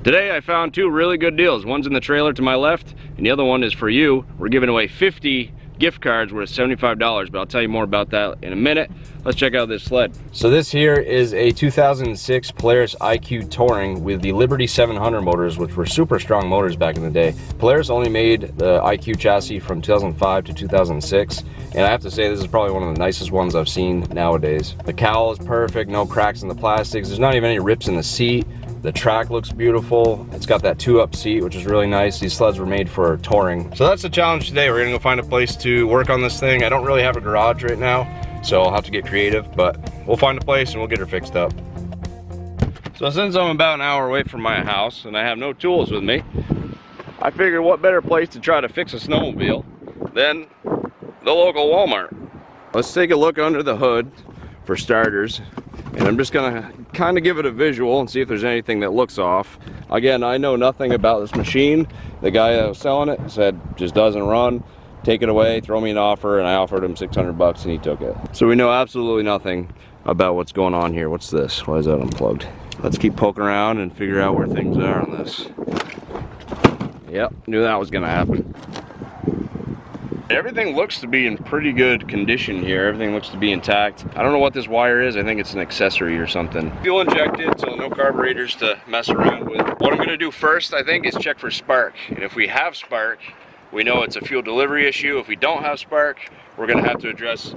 Today I found two really good deals. One's in the trailer to my left, and the other one is for you. We're giving away 50 gift cards worth $75, but I'll tell you more about that in a minute. Let's check out this sled. So this here is a 2006 Polaris IQ Touring with the Liberty 700 motors, which were super strong motors back in the day. Polaris only made the IQ chassis from 2005 to 2006, and I have to say this is probably one of the nicest ones I've seen nowadays. The cowl is perfect, no cracks in the plastics, there's not even any rips in the seat. The track looks beautiful. It's got that 2-up seat, which is really nice. These sleds were made for touring. So that's the challenge today. We're gonna go find a place to work on this thing. I don't really have a garage right now, so I'll have to get creative, but we'll find a place and we'll get her fixed up. So since I'm about an hour away from my house and I have no tools with me, I figured what better place to try to fix a snowmobile than the local Walmart. Let's take a look under the hood for starters. And I'm just gonna kind of give it a visual and see if there's anything that looks off. Again, I know nothing about this machine. The guy that was selling it said, just doesn't run, take it away, throw me an offer, and I offered him 600 bucks and he took it. So we know absolutely nothing about what's going on here. What's this? Why is that unplugged? Let's keep poking around and figure out where things are on this. Yep, knew that was gonna happen. Everything looks to be in pretty good condition here. Everything looks to be intact. I don't know what this wire is. I think it's an accessory or something. Fuel injected, so no carburetors to mess around with. What I'm gonna do first, I think, is check for spark. And if we have spark, we know it's a fuel delivery issue. If we don't have spark, we're gonna have to address,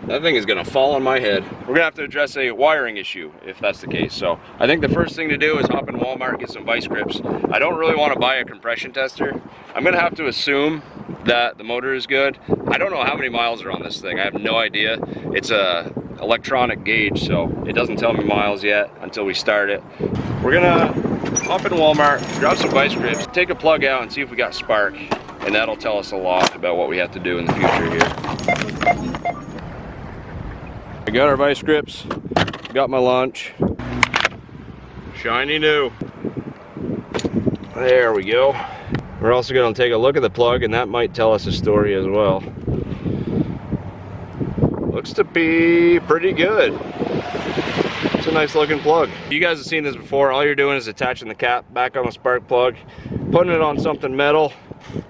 that thing is gonna fall on my head. We're gonna have to address a wiring issue if that's the case. So I think the first thing to do is hop in Walmart and get some vice grips. I don't really wanna buy a compression tester. I'm gonna have to assume that the motor is good. I don't know how many miles are on this thing. I have no idea. It's a electronic gauge, so it doesn't tell me miles yet until we start it. We're gonna hop in Walmart, grab some vice grips, take a plug out and see if we got spark, and that'll tell us a lot about what we have to do in the future here. I got our vice grips, got my lunch. Shiny new. There we go. We're also going to take a look at the plug, and that might tell us a story as well. Looks to be pretty good. It's a nice looking plug. You guys have seen this before. All you're doing is attaching the cap back on the spark plug, putting it on something metal,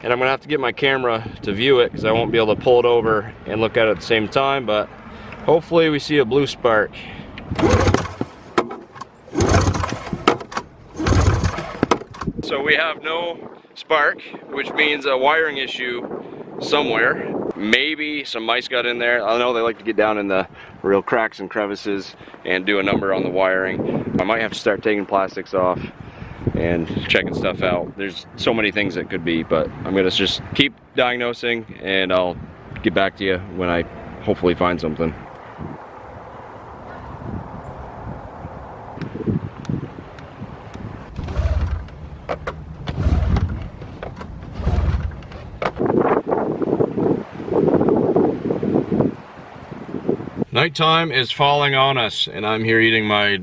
and I'm going to have to get my camera to view it because I won't be able to pull it over and look at it at the same time, but hopefully we see a blue spark. So we have no spark, which means a wiring issue somewhere. Maybe some mice got in there. I know they like to get down in the real cracks and crevices and do a number on the wiring. I might have to start taking plastics off and checking stuff out. There's so many things that could be, but I'm gonna just keep diagnosing and I'll get back to you when I hopefully find something. Nighttime is falling on us and I'm here eating my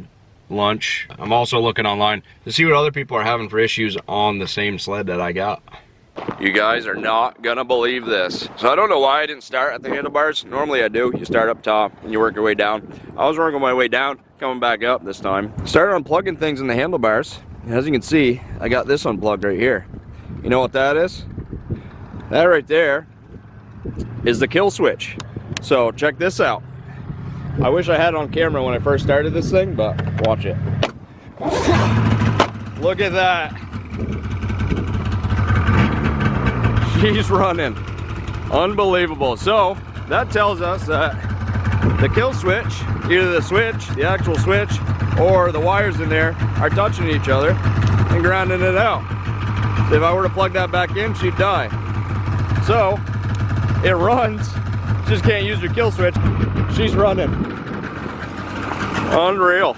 lunch. I'm also looking online to see what other people are having for issues on the same sled that I got. You guys are not gonna believe this. So I don't know why I didn't start at the handlebars. Normally I do. You start up top and you work your way down. I was working my way down, coming back up this time. Started unplugging things in the handlebars. As you can see, I got this unplugged right here. You know what that is? That right there is the kill switch. So check this out. I wish I had it on camera when I first started this thing, but watch it. Look at that. She's running. Unbelievable. So that tells us that the kill switch, either the switch, the actual switch, or the wires in there are touching each other and grounding it out. So if I were to plug that back in, she'd die. So it runs, just can't use your kill switch. She's running. Unreal.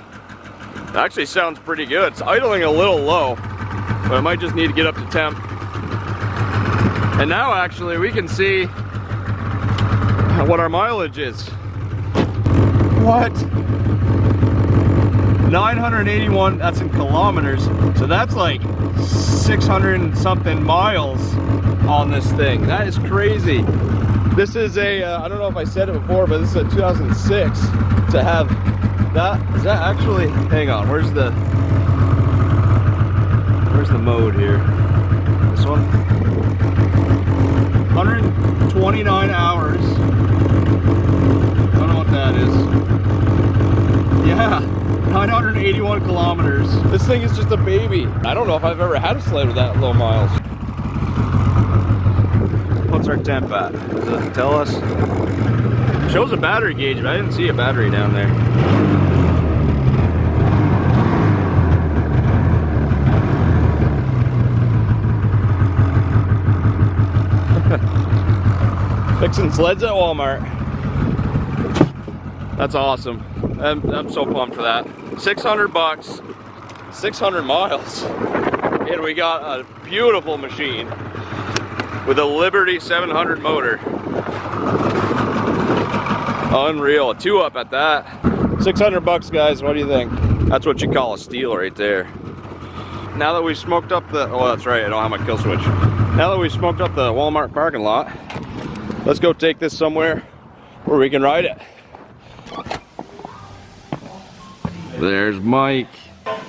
It actually sounds pretty good. It's idling a little low, but I might just need to get up to temp. And now actually we can see what our mileage is. What? 981, that's in kilometers. So that's like 600 and something miles on this thing. That is crazy. This is a, I don't know if I said it before, but this is a 2006 to have that. Is that actually, hang on, where's the, mode here. This one. 129 hours. I don't know what that is. Yeah, 981 kilometers. This thing is just a baby. I don't know if I've ever had a sled with that low miles. What's our temp at? Does it tell us? Shows a battery gauge, but I didn't see a battery down there. Fixing sleds at Walmart. That's awesome. I'm so pumped for that. 600 bucks, 600 miles. And we got a beautiful machine with a Liberty 700 motor. Unreal, a 2-up at that. 600 bucks, guys, what do you think? That's what you call a steal right there. Now that we've smoked up the, oh that's right, I don't have my kill switch. Now that we've smoked up the Walmart parking lot, let's go take this somewhere where we can ride it. There's Mike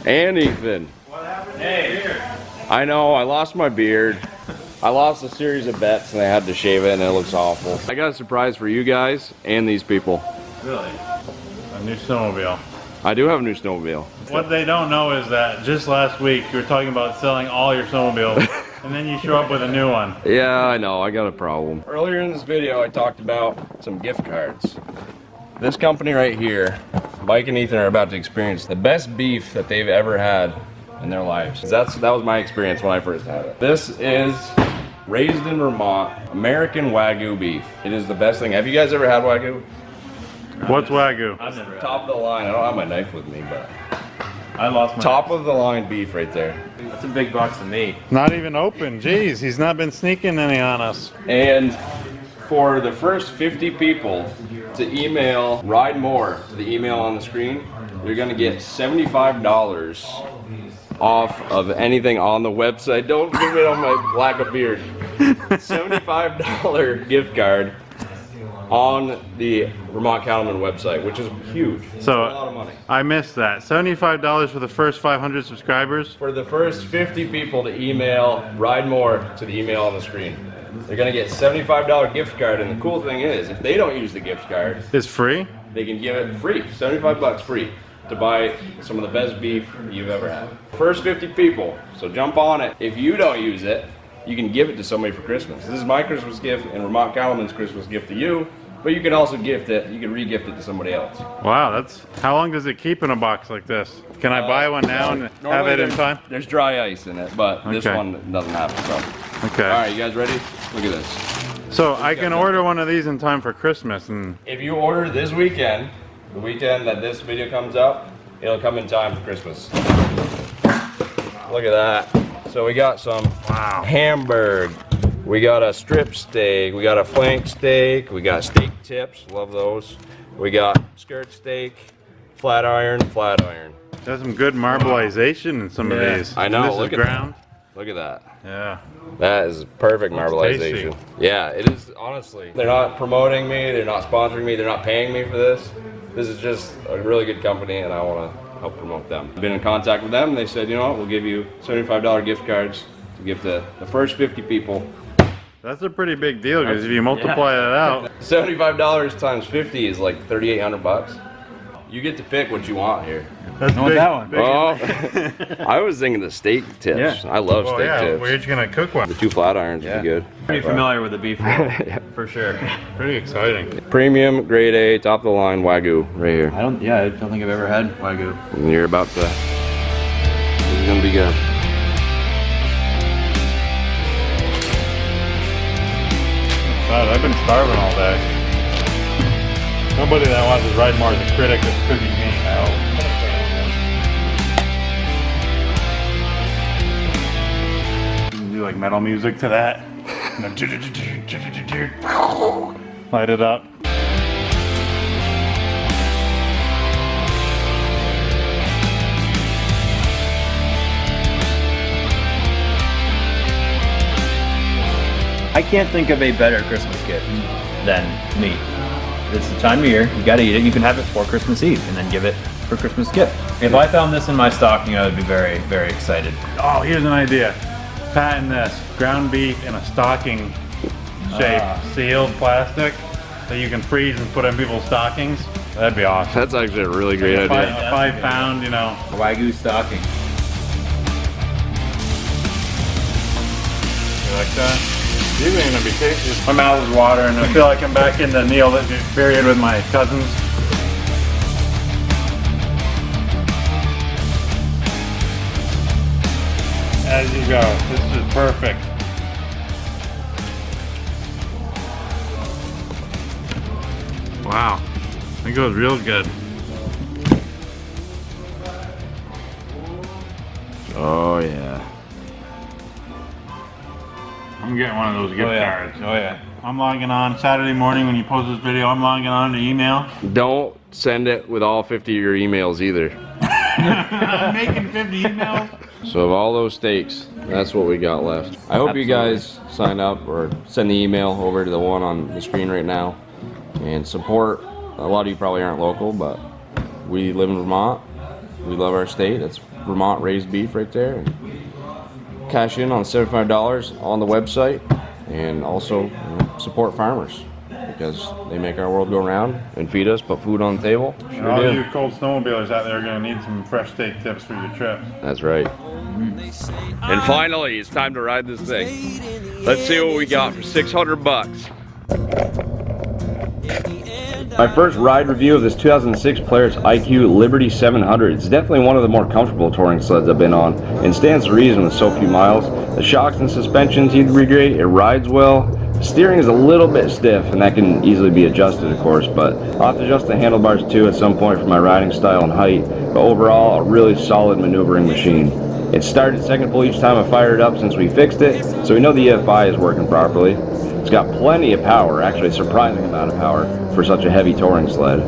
and Ethan. What happened? Hey. I know, I lost my beard. I lost a series of bets and I had to shave it and it looks awful. I got a surprise for you guys and these people. Really? A new snowmobile. I do have a new snowmobile. What they don't know is that just last week you were talking about selling all your snowmobiles and then you show up with a new one. Yeah, I know, I got a problem. Earlier in this video I talked about some gift cards. This company right here, Mike and Ethan are about to experience the best beef that they've ever had in their lives. That was my experience when I first had it. This is raised in Vermont, American Wagyu beef. It is the best thing. Have you guys ever had Wagyu? What's Wagyu? I've never had top of the line. I don't have my knife with me, but I lost my top of the line beef right there. That's a big box of meat. Not even open. Jeez, he's not been sneaking any on us. And for the first 50 people to email Ride More to the email on the screen, you're gonna get $75 off of anything on the website. Don't give it on my lack of beard. $75 gift card on the Vermont Cattleman website, which is huge. So a lot of money. I missed that. $75 for the first 500 subscribers? For the first 50 people to email Ride More to the email on the screen, they're gonna get $75 gift card. And the cool thing is, if they don't use the gift card, It's free? they can give it free, 75 bucks free, to buy some of the best beef you've ever had. First 50 people, so jump on it. If you don't use it, you can give it to somebody for Christmas. This is my Christmas gift and Vermont Cattleman's Christmas gift to you, but you can also gift it, you can re-gift it to somebody else. Wow, that's, how long does it keep in a box like this? Can I buy one now and have it in time? There's dry ice in it, but this Okay. one doesn't have it, so. Okay. All right, you guys ready? Look at this. So I can order one of these in time for Christmas and... If you order this weekend, the weekend that this video comes out, it'll come in time for Christmas. Look at that. So we got some hamburg, we got a strip steak, we got a flank steak, we got steak tips, love those. We got skirt steak, flat iron. There's some good marbleization in some of these. I know, And this look is at ground. Look at that. Yeah. That is perfect Looks marbleization. tasty. Yeah, it is, honestly. They're not promoting me, they're not sponsoring me, they're not paying me for this. This is just a really good company and I want to help promote them. I've been in contact with them, they said, you know what, we'll give you $75 gift cards to give to the first 50 people. That's a pretty big deal because if you multiply that out. $75 times 50 is like 3,800 bucks. You get to pick what you want here. That's I want that one. Oh, I was thinking the steak tips. Yeah. I love Well, steak yeah, tips. we're just gonna cook one. The 2 flat irons would be good. Pretty familiar with the beef world, for sure. Pretty exciting. Premium, grade A, top of the line Wagyu right here. I don't think I've ever had Wagyu. And you're about to, this is gonna be good. God, I've been starving all day. Nobody that watches Ride More is a critic of cooking meat. Do like metal music to that. Light it up. I can't think of a better Christmas gift than meat. It's the time of year, you gotta eat it. You can have it for Christmas Eve and then give it for Christmas gift. If I found this in my stocking, I would be very, very excited. Oh, here's an idea. Patent this. Ground beef in a stocking shape, sealed plastic that you can freeze and put in people's stockings. That'd be awesome. That's actually a really great idea. A 5 pound, you know. Wagyu stocking. You like that? These are gonna be tasty. My mouth is watering. I feel like I'm back in the Neolithic period with my cousins. As you go. This is perfect. Wow. It goes real good. Oh yeah. I'm getting one of those gift cards. Oh yeah. I'm logging on Saturday morning when you post this video. I'm logging on to email. Don't send it with all 50 of your emails either. I'm making 50 emails. So of all those steaks, that's what we got left. I hope you guys sign up or send the email over to the one on the screen right now and support. A lot of you probably aren't local, but we live in Vermont. We love our state. That's Vermont raised beef right there. And cash in on $75 on the website, and also support farmers because they make our world go round and feed us, put food on the table. And all you cold snowmobilers out there are going to need some fresh steak tips for your trip. That's right. And finally, it's time to ride this thing. Let's see what we got for 600 bucks. My first ride review of this 2006 Polaris IQ Liberty 700. It's definitely one of the more comfortable touring sleds I've been on, and stands to reason with so few miles. The shocks and suspension seem to be great. It rides well. The steering is a little bit stiff, and that can easily be adjusted, of course, but I'll have to adjust the handlebars too at some point for my riding style and height. But overall, a really solid maneuvering machine. It started second pull each time I fired it up since we fixed it, so we know the EFI is working properly. It's got plenty of power, actually a surprising amount of power for such a heavy touring sled.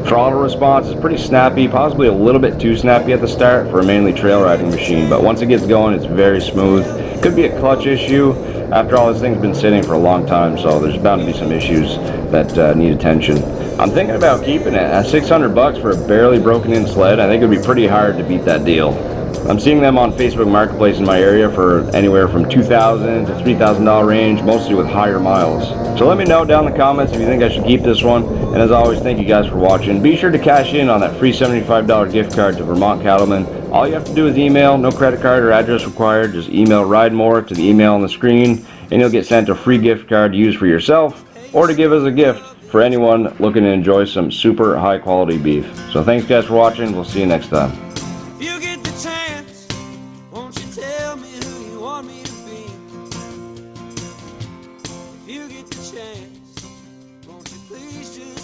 Throttle response is pretty snappy, possibly a little bit too snappy at the start for a mainly trail riding machine, but once it gets going it's very smooth. Could be a clutch issue. After all, this thing's been sitting for a long time, so there's bound to be some issues that need attention. I'm thinking about keeping it at 600 bucks for a barely broken in sled. I think it would be pretty hard to beat that deal. I'm seeing them on Facebook Marketplace in my area for anywhere from $2,000 to $3,000 range, mostly with higher miles. So let me know down in the comments if you think I should keep this one. And as always, thank you guys for watching. Be sure to cash in on that free $75 gift card to Vermont Cattlemen. All you have to do is email, no credit card or address required. Just email Ride More to the email on the screen, and you'll get sent a free gift card to use for yourself or to give as a gift for anyone looking to enjoy some super high quality beef. So thanks guys for watching. We'll see you next time. You get the chance, won't you please just